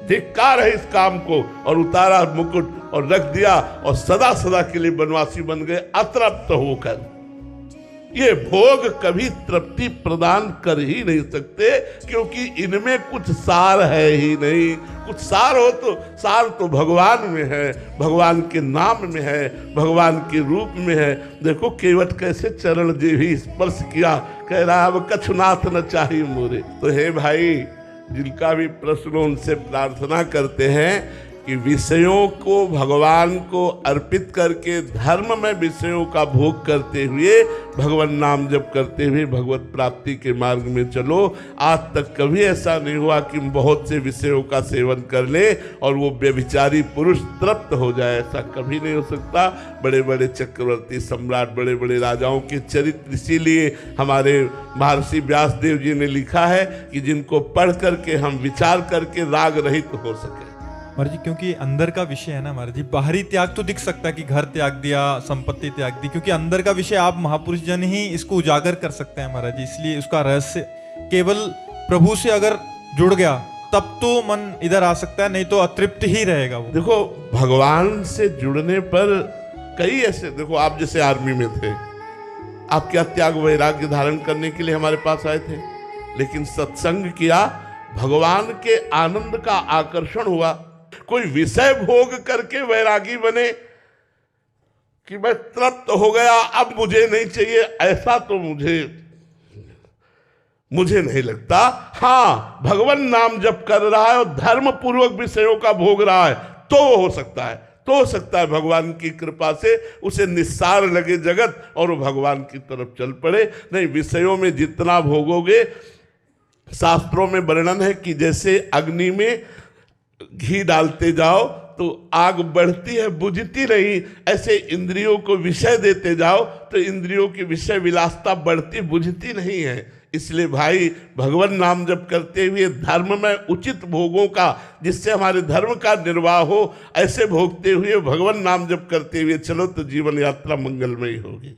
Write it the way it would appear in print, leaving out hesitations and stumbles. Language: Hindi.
धिक्कार है इस काम को, और उतारा मुकुट और रख दिया और सदा सदा के लिए वनवासी बन गए अतृप्त होकर। ये भोग कभी तृप्ति प्रदान कर ही नहीं सकते, क्योंकि इनमें कुछ सार है ही नहीं। कुछ सार हो तो सार तो भगवान में है, भगवान के नाम में है, भगवान के रूप में है। देखो केवट कैसे चरण जे भी स्पर्श किया, कह रहा अब कछुनाथ न चाहिए मोरे। तो हे भाई, जिनका भी प्रश्न उनसे प्रार्थना करते हैं कि विषयों को भगवान को अर्पित करके धर्म में विषयों का भोग करते हुए, भगवान नाम जप करते हुए भगवत प्राप्ति के मार्ग में चलो। आज तक कभी ऐसा नहीं हुआ कि बहुत से विषयों का सेवन कर ले और वो व्यभिचारी पुरुष तृप्त हो जाए, ऐसा कभी नहीं हो सकता। बड़े बड़े चक्रवर्ती सम्राट, बड़े बड़े राजाओं के चरित्र इसीलिए हमारे महर्षि व्यासदेव जी ने लिखा है कि जिनको पढ़ करके हम विचार करके राग रहित हो सके। महाराज जी, क्योंकि अंदर का विषय है ना महाराज जी, बाहरी त्याग तो दिख सकता है कि घर त्याग दिया, संपत्ति त्याग दी, क्योंकि अंदर का विषय आप महापुरुष जन ही इसको उजागर कर सकते हैं महाराज जी। इसलिए उसका रहस्य केवल प्रभु से अगर जुड़ गया तब तो मन इधर आ सकता है, नहीं तो अतृप्त ही रहेगा वो। देखो भगवान से जुड़ने पर कई ऐसे, देखो आप जैसे आर्मी में थे, आप क्या त्याग वैराग्य धारण करने के लिए हमारे पास आए थे, लेकिन सत्संग किया, भगवान के आनंद का आकर्षण हुआ। कोई विषय भोग करके वैरागी बने कि मैं तृप्त हो गया, अब मुझे नहीं चाहिए, ऐसा तो मुझे नहीं लगता। हाँ, भगवान नाम जप कर रहा है और धर्म पूर्वक विषयों का भोग रहा है तो हो सकता है, भगवान की कृपा से उसे निस्सार लगे जगत और वो भगवान की तरफ चल पड़े। नहीं, विषयों में जितना भोगोगे, शास्त्रों में वर्णन है कि जैसे अग्नि में घी डालते जाओ तो आग बढ़ती है, बुझती नहीं, ऐसे इंद्रियों को विषय देते जाओ तो इंद्रियों की विषय विलासता बढ़ती बुझती नहीं है। इसलिए भाई, भगवान नाम जप करते हुए धर्म में उचित भोगों का, जिससे हमारे धर्म का निर्वाह हो, ऐसे भोगते हुए भगवान नाम जप करते हुए चलो तो जीवन यात्रा मंगलमयी होगी।